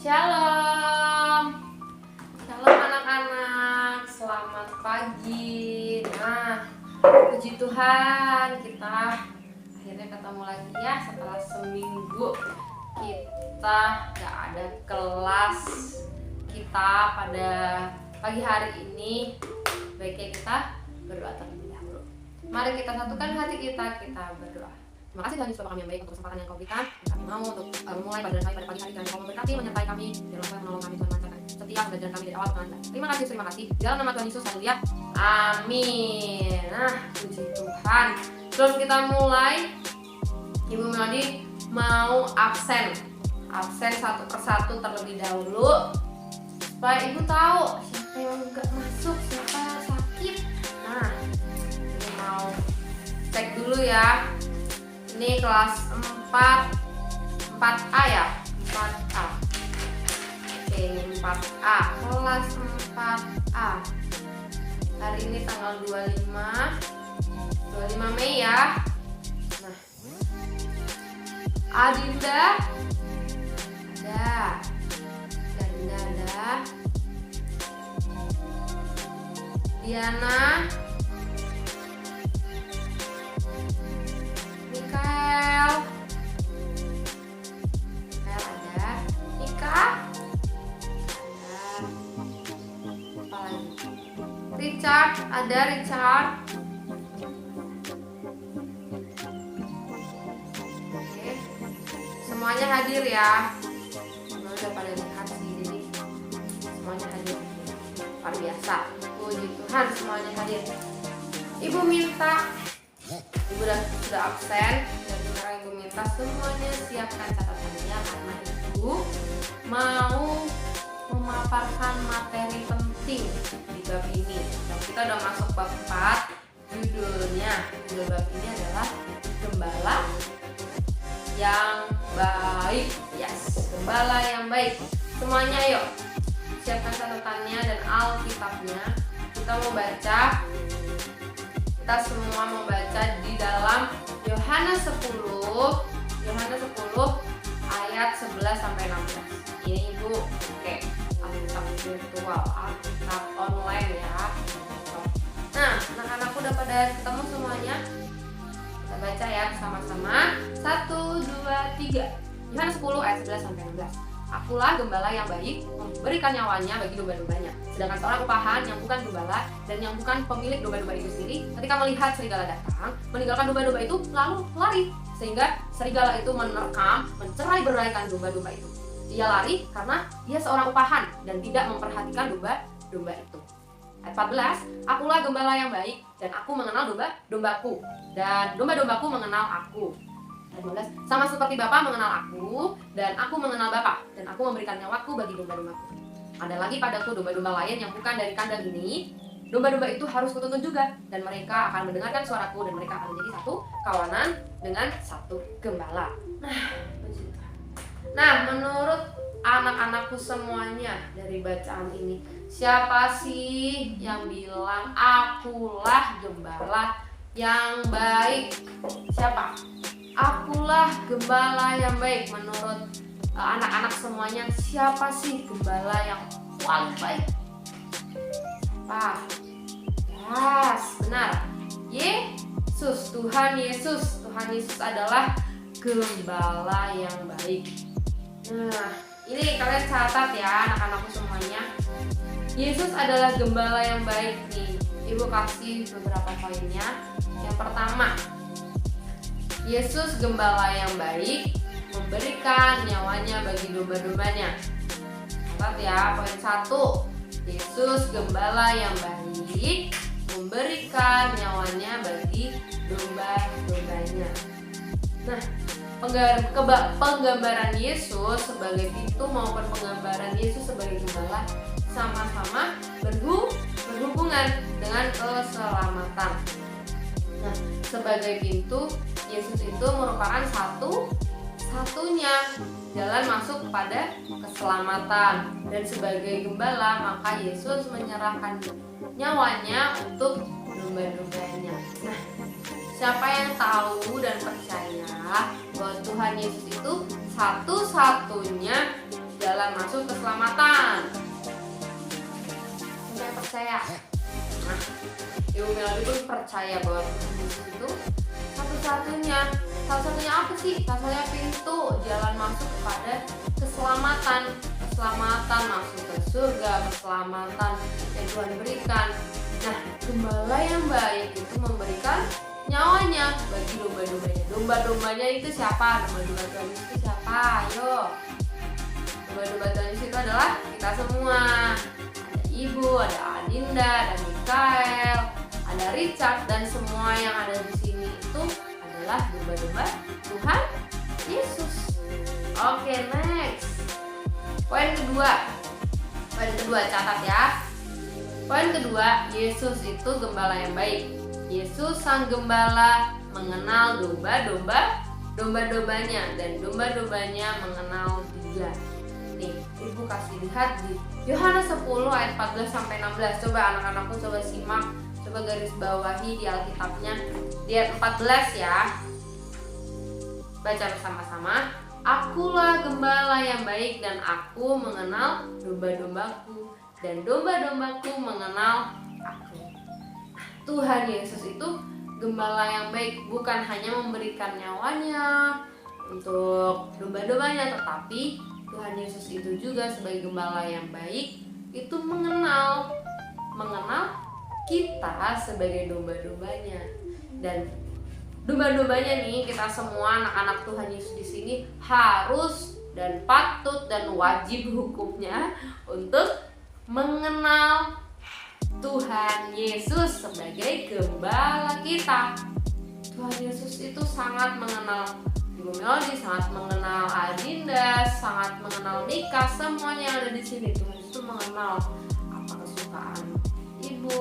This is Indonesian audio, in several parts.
Shalom. Shalom anak-anak. Selamat pagi. Nah, puji Tuhan kita akhirnya ketemu lagi ya setelah seminggu kita gak ada kelas. Kita pada pagi hari ini baiknya kita berdoa terlebih dahulu. Mari kita satukan hati kita berdoa. Terima kasih Tuhan Yesus Bapa kami yang baik untuk kesempatan yang Kau berikan. Kami mau untuk memulai pelajaran kami pada pagi hari dan Kau memberkati menyertai kami. Biarlah Kau menolong kami Tuhan melancarkan setiap pelajaran kami dari awal ke akhir. Terima kasih. Di dalam nama Tuhan Yesus, haleluya. Amin. Nah, puji Tuhan. Sebelum kita mulai, Ibu Melody mau absen satu persatu terlebih dahulu supaya Ibu tahu siapa yang nggak masuk, siapa yang sakit. Nah, Ibu mau cek dulu ya. Ini kelas 4A ya? 4A. Oke, ini 4A. Kelas 4A. Hari ini tanggal 25 Mei ya. Nah, Adinda ada. Diana, Mikael ada, Nika ada, apa lagi? Richard ada, Oke. Semuanya hadir ya. Udah pada lihat sih, jadi semuanya hadir. Luar biasa. Puji Tuhan, semuanya hadir. Ibu minta, Ibu sudah absen, dan sekarang Ibu minta semuanya siapkan catatannya karena Ibu mau memaparkan materi penting di bab ini. Dan kita udah masuk bab 4, judul bab ini adalah Gembala yang Baik. Yes, Gembala yang Baik. Semuanya yuk, siapkan catatannya dan Alkitabnya. Kita semua mau baca di dalam Yohanes 10 ayat 11 sampai 16. Ini Ibu pakai Alkitab virtual, Alkitab online ya. Nah, anak-anakku udah pada ketemu semuanya. Kita baca ya sama-sama. 1, 2, 3. Yohanes 10 ayat 11 sampai 16. Akulah gembala yang baik, memberikan nyawanya bagi domba-dombanya. Sedangkan seorang upahan yang bukan gembala dan yang bukan pemilik domba-domba itu sendiri, ketika melihat serigala datang, meninggalkan domba-domba itu lalu lari. Sehingga serigala itu menerkam, mencerai-beraikan domba-domba itu. Dia lari karena dia seorang upahan dan tidak memperhatikan domba-domba itu. Ayat 14, akulah gembala yang baik dan aku mengenal domba-dombaku dan domba-dombaku mengenal aku. Ayat 15, sama seperti Bapa mengenal aku dan aku mengenal Bapa dan aku memberikan nyawaku bagi domba-dombaku. Ada lagi padaku domba-domba lain yang bukan dari kandang ini. Domba-domba itu harus kutuntun juga dan mereka akan mendengarkan suaraku dan mereka akan menjadi satu kawanan dengan satu gembala. Nah, menurut anak-anakku semuanya dari bacaan ini, siapa sih yang bilang akulah gembala yang baik? Siapa? Akulah gembala yang baik. Menurut anak-anak semuanya, siapa sih gembala yang paling baik? Yes, benar. Yesus, Tuhan Yesus adalah gembala yang baik. Nah, ini kalian catat ya anak-anakku semuanya. Yesus adalah gembala yang baik nih. Ibu kasih beberapa poinnya. Yang pertama, Yesus gembala yang baik, memberikan nyawanya bagi domba-dombanya. Catat ya, poin 1. Yesus gembala yang baik, memberikan nyawanya bagi domba-dombanya. Nah, penggambaran Yesus sebagai pintu maupun penggambaran Yesus sebagai gembala sama-sama berhubungan dengan keselamatan. Nah, sebagai pintu, Yesus itu merupakan satunya jalan masuk kepada keselamatan. Dan sebagai gembala, maka Yesus menyerahkan nyawanya untuk domba-dombanya. Nah, siapa yang tahu dan percaya bahwa Tuhan Yesus itu satu-satunya jalan masuk keselamatan. Saya percaya. Nah, Ibu Melody pun percaya bahwa Tuhan Yesus itu satu-satunya apa sih? Satu-satunya pintu jalan masuk kepada keselamatan masuk ke surga, keselamatan yang Tuhan berikan. Nah, gembala yang baik itu memberikan nyawanya bagi domba-dombanya. Domba-dombanya itu siapa? Domba-domba Tuhan Yesus itu siapa? Ayo. Domba-domba Tuhan Yesus itu adalah kita semua. Ada Ibu, ada Adinda, ada Mikael, ada Richard, dan semua yang ada di sini itu adalah domba-domba Tuhan Yesus. Oke, next. Poin kedua catat ya. Poin kedua, Yesus itu gembala yang baik. Yesus sang gembala mengenal domba-dombanya dan domba-dombanya mengenal Dia. Nih, Ibu kasih lihat di Yohanes 10 ayat 14 sampai 16. Coba anak-anakku coba simak, coba garis bawahi di Alkitabnya di ayat 14 ya. Baca bersama-sama. Akulah gembala yang baik dan aku mengenal domba-dombaku dan domba-dombaku mengenal aku. Tuhan Yesus itu gembala yang baik, bukan hanya memberikan nyawanya untuk domba-dombanya, tetapi Tuhan Yesus itu juga sebagai gembala yang baik itu mengenal kita sebagai domba-dombanya. Dan domba-dombanya nih, kita semua anak-anak Tuhan Yesus di sini harus dan patut dan wajib hukumnya untuk mengenal Tuhan Yesus sebagai gembala kita. Tuhan Yesus itu sangat mengenal Ibu Melody, sangat mengenal Adinda, sangat mengenal Nika, semuanya yang ada di sini. Tuhan Yesus mengenal apa kesukaan Ibu,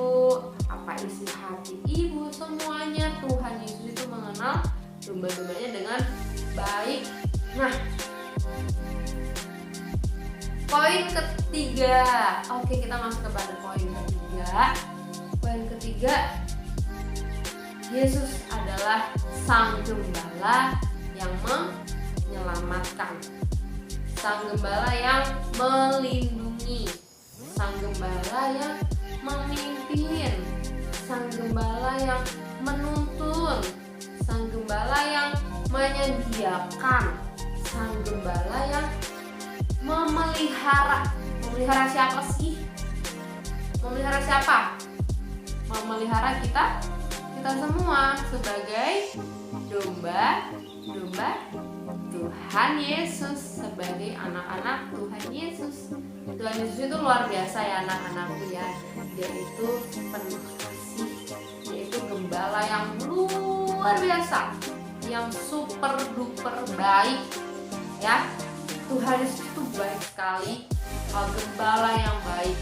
apa isi hati Ibu, semuanya Tuhan Yesus itu mengenal domba-dombanya dengan baik. Nah, poin ketiga. Oke, kita masuk kepada poin ketiga. Poin ketiga, Yesus adalah sang gembala yang menyelamatkan, sang gembala yang melindungi, sang gembala yang memimpin, sang gembala yang menuntun, sang gembala yang menyediakan, sang gembala yang memelihara. Memelihara siapa sih? Memelihara siapa? Memelihara kita semua sebagai domba Tuhan Yesus, sebagai anak-anak Tuhan Yesus. Tuhan Yesus itu luar biasa ya anak-anakku ya. Dia itu penuh kasih, dia itu gembala yang luar biasa, yang super duper baik ya. Tuhan Yesus itu baik sekali, gembala yang baik.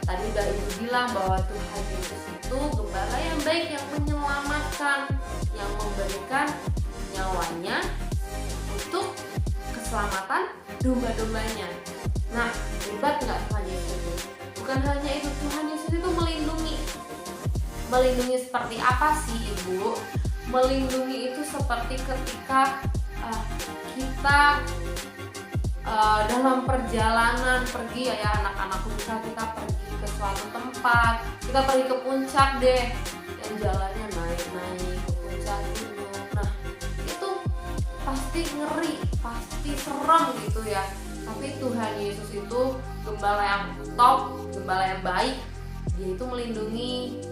Tadi udah Ibu bilang bahwa Tuhan Yesus itu gembala yang baik, yang menyelamatkan, yang memberikan nyawanya untuk keselamatan domba-dombanya. Nah, hebat nggak Tuhan Yesus itu? Bukan hanya itu, Tuhan Yesus itu melindungi. Melindungi seperti apa sih Ibu? Melindungi itu seperti ketika kita dalam perjalanan pergi ya anak-anakku, bisa kita pergi ke suatu tempat, kita pergi ke puncak deh, yang jalannya naik-naik ke puncak gunung. Nah, itu pasti ngeri, pasti serem gitu ya. Tapi Tuhan Yesus itu gembala yang top, gembala yang baik. Dia itu melindungi,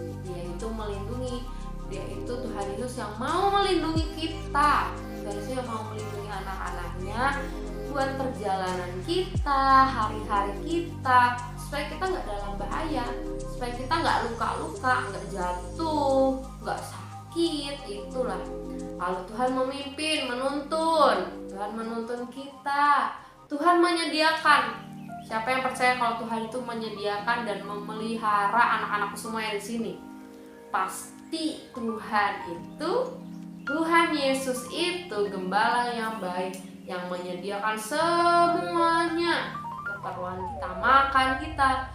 dia itu Tuhan Yesus yang mau melindungi kita. Tuhan Yesus yang mau melindungi anak-anaknya buat perjalanan kita, hari-hari kita, supaya kita nggak dalam bahaya, supaya kita nggak luka-luka, nggak jatuh, nggak sakit. Itulah kalau Tuhan memimpin, Tuhan menuntun kita, Tuhan menyediakan. Siapa yang percaya kalau Tuhan itu menyediakan dan memelihara anak-anakku semua yang di sini? Pasti Tuhan Yesus itu gembala yang baik, yang menyediakan semuanya keperluan kita, makan kita.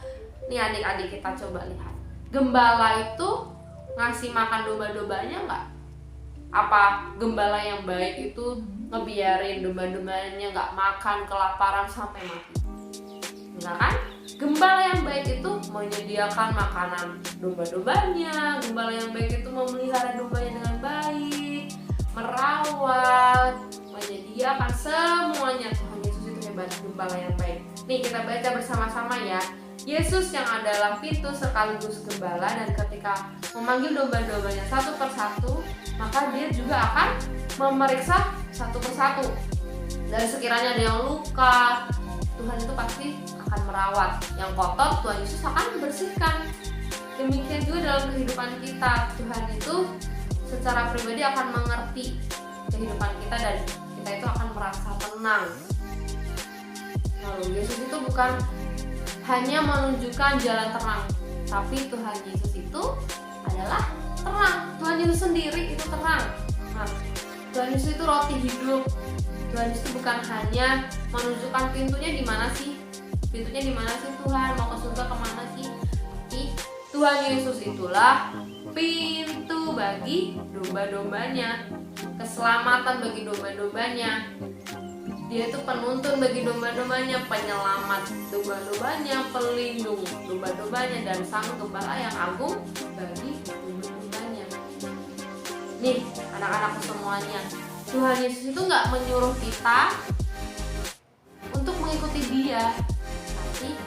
Nih adik-adik, kita coba lihat, gembala itu ngasih makan domba-dombanya nggak? Apa gembala yang baik itu ngebiarin domba-dombanya nggak makan, kelaparan sampai mati. Enggak kan? Gembala yang baik itu menyediakan makanan domba-dombanya. Gembala yang baik itu memelihara dombanya dengan baik, merawat, menyediakan semuanya. Tuhan Yesus itu hebat, gembala yang baik. Nih kita baca bersama-sama ya. Yesus yang adalah pintu sekaligus gembala, dan ketika memanggil domba-dombanya satu persatu, maka dia juga akan memeriksa satu persatu. Dan sekiranya ada yang luka, Tuhan itu pasti akan merawat. Yang kotor, Tuhan Yesus akan membersihkan. Demikian juga dalam kehidupan kita, Tuhan itu secara pribadi akan mengerti kehidupan kita, dan kita itu akan merasa tenang. Lalu Yesus itu bukan hanya menunjukkan jalan terang, tapi Tuhan Yesus itu adalah terang. Tuhan Yesus sendiri itu terang. Nah, Tuhan Yesus itu roti hidup. Tuhan Yesus itu bukan hanya menunjukkan pintunya di mana sih? Pintunya di mana sih Tuhan? Mau ke surga kemana sih? Tapi Tuhan Yesus itulah pintu bagi domba-dombanya, keselamatan bagi domba-dombanya. Dia itu penuntun bagi domba-dombanya, penyelamat domba-dombanya, pelindung domba-dombanya, dan sang gembala yang agung bagi domba-dombanya. Nih anak-anakku semuanya, Tuhan Yesus itu gak menyuruh kita untuk mengikuti dia, tapi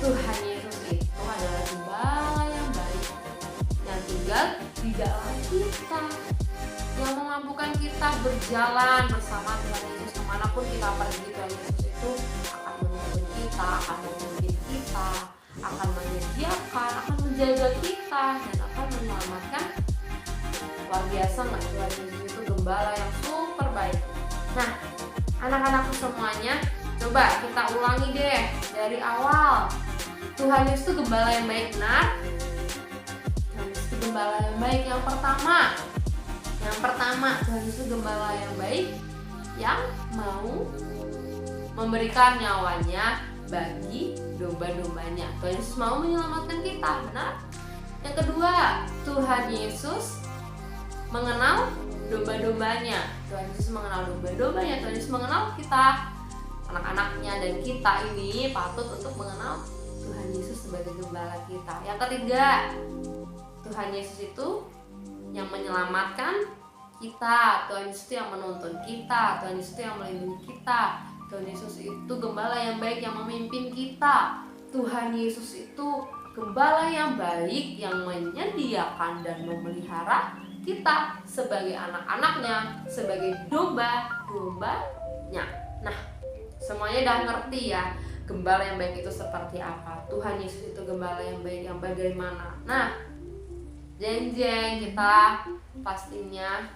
Tuhan Yesus itu adalah gembala yang baik yang tinggal di dalam kita, yang memampukan kita berjalan bersama Tuhan Yesus kemanapun kita pergi. Tuhan Yesus itu akan menuntun kita, akan memimpin kita, akan menyediakan, akan menjaga kita, dan akan menyelamatkan. Luar biasa nggak? Tuhan Yesus itu gembala yang super baik. Nah, anak-anakku semuanya, coba kita ulangi deh dari awal. Tuhan Yesus itu gembala yang baik, benar? Tuhan Yesus itu gembala yang baik. Yang pertama, Tuhan Yesus gembala yang baik yang mau memberikan nyawanya bagi domba-dombanya. Tuhan Yesus mau menyelamatkan kita, benar? Yang kedua, Tuhan Yesus mengenal domba-dombanya. Tuhan Yesus mengenal domba-dombanya. Tuhan Yesus mengenal kita, anak-anaknya, dan kita ini patut untuk mengenal Tuhan Yesus sebagai gembala kita. Yang ketiga, Tuhan Yesus itu yang menyelamatkan kita. Tuhan Yesus itu yang menuntun kita. Tuhan Yesus itu yang melindungi kita. Tuhan Yesus itu gembala yang baik yang memimpin kita. Tuhan Yesus itu gembala yang baik yang menyediakan dan memelihara kita sebagai anak-anaknya, sebagai domba-dombanya. Nah, semuanya udah ngerti ya gembala yang baik itu seperti apa. Tuhan Yesus itu gembala yang baik yang bagaimana. Nah, jeng-jeng, kita pastinya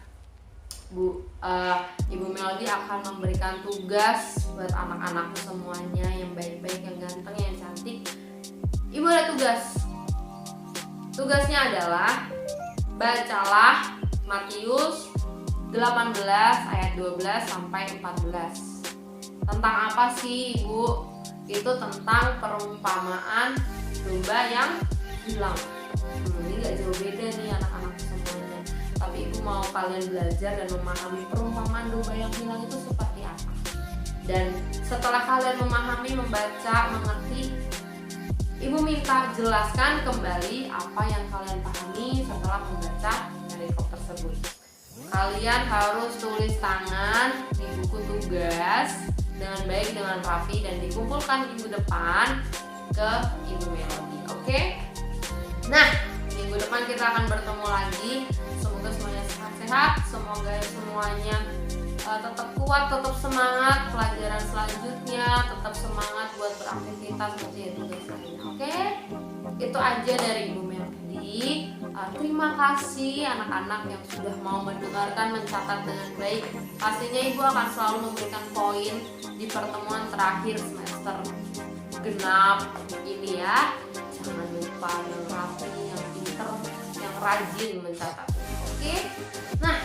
Ibu Melody akan memberikan tugas buat anak-anakku semuanya yang baik-baik, yang ganteng, yang cantik. Ibu ada tugas. Tugasnya adalah bacalah Matius 18 ayat 12 sampai 14. Tentang apa sih, Ibu? Itu tentang perumpamaan domba yang hilang. Ini gak jauh beda nih anak-anak semuanya. Tapi Ibu mau kalian belajar dan memahami perumpamaan domba yang hilang itu seperti apa. Dan setelah kalian memahami, membaca, mengerti, Ibu minta jelaskan kembali apa yang kalian pahami setelah membaca perikop tersebut. Kalian harus tulis tangan di buku tugas dengan baik, dengan rapi, dan dikumpulkan minggu depan ke Ibu Melody. Oke? Nah, minggu depan kita akan bertemu lagi. Semoga semuanya sehat-sehat. Semoga semuanya tetap kuat, tetap semangat pelajaran selanjutnya, tetap semangat buat beraktivitas seperti itu guys. Oke? Itu aja dari Ibu Melody. Terima kasih anak-anak yang sudah mau mendengarkan, mencatat dengan baik. Pastinya Ibu akan selalu memberikan poin di pertemuan terakhir semester genap ini ya. Jangan lupa yang rapi, yang pinter, yang rajin mencatat. Oke? Nah,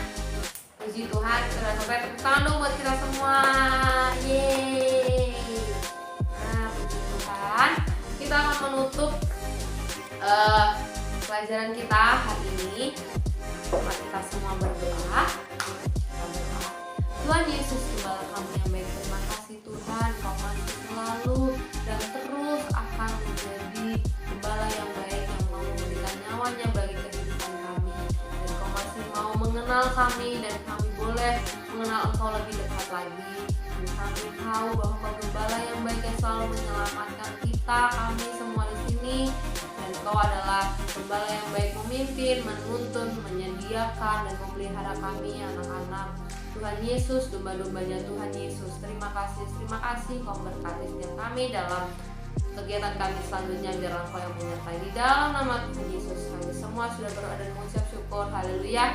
puji Tuhan, sudah sampai. Tepuk tangan dong buat kita semua. Yeay. Nah, puji Tuhan, kita akan menutup pelajaran kita hari ini. Mari kita semua berdoa. Tuhan Yesus, Gembala kami yang baik, terima kasih Tuhan, Kau masih selalu dan terus akan menjadi Gembala yang baik yang mau memberikan nyawanya bagi kehidupan kami. Dan Kau masih mau mengenal kami dan kami boleh mengenal Engkau lebih dekat lagi. Dan kami tahu bahwa Kau Gembala yang baik yang selalu menyelamatkan kita, kami semua di sini. Dan Kau adalah Gembala yang baik, memimpin, menuntun, menyediakan dan memelihara kami anak-anak Tuhan Yesus, domba-dombanya Tuhan Yesus. Terima kasih Kau berkati setiap kami dalam kegiatan kami selanjutnya, biarlah Kau yang menyertai. Di dalam nama Tuhan Yesus kami semua sudah berdoa dan mengucap syukur. Haleluya,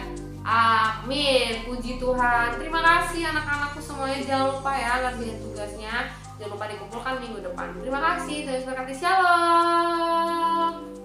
amin. Puji Tuhan. Terima kasih anak-anakku semuanya. Jangan lupa ya latihan tugasnya, jangan lupa dikumpulkan minggu depan. Terima kasih, Tuhan Yesus berkati. Shalom.